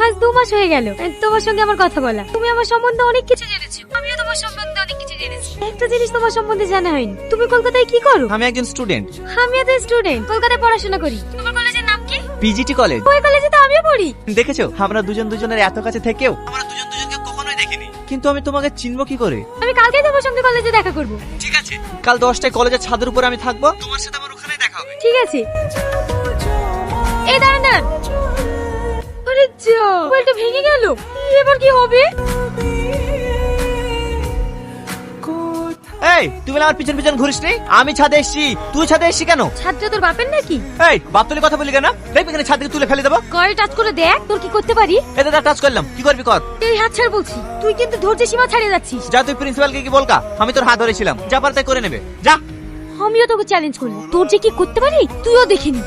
আজ 2 মাস হয়ে গেল তোমার সঙ্গে আমার কথা বলা। তুমি আমার সম্বন্ধে অনেক কিছু জেনেছো, আমিও তোমার সম্বন্ধে অনেক কিছু জেনেছি। একটা জিনিস তোমার সম্বন্ধে জানা হয়নি, তুমি কলকাতায় কি করো? আমি একজন স্টুডেন্ট। আমিও তো স্টুডেন্ট, কলকাতায় পড়াশোনা করি। তোমার কলেজের নাম কি? PGT college. ওই কলেজে তো আমিও পড়ি। দেখেছো আমরা দুজন দুজনের এত কাছে থেকেও আমরা দুজন দুজনকে কখনোই দেখিনি, কিন্তু আমি তোমাকে চিনবো কি করে? আমি কালকে তোমার সঙ্গে কলেজে দেখা করব। ঠিক আছে, কাল 10টায় কলেজের ছাদের উপরে আমি থাকবো, তোমার সাথে আমার ওখানে দেখা হবে। ঠিক আছে। এই দাঁড়ান দাঁড়ান। আরে যা, মোবাইলটা ভেঙে গেল, এবার কি হবে? এই তুমি আমার পিছন পিছন ঘুরিস নি? আমি ছাদে এসেছি, তুই ছাদে এসেছি কেন? ছাদটা তোর বাপের নাকি? এই বাপ তুলে কথা বলি কেন? দেখবি কেন ছাদ থেকে তুলে ফেলে দেবো? কল টাচ করে দেখ তোর কি করতে পারি। এতে টাচ করলাম, কি করবি কর। এই হাত ছাড় বলছি, তুই কিন্তু ধৈর্যের সীমা ছাড়িয়ে যাচ্ছিস। যা তুই প্রিন্সিপালকে কি বলকা, আমি তোর হাত ধরেছিলাম, যা পার তাই করে নেবে, যা। আমিও তোকে চ্যালেঞ্জ করলাম, তোর যে কি করতে পারি তুইও দেখে নি।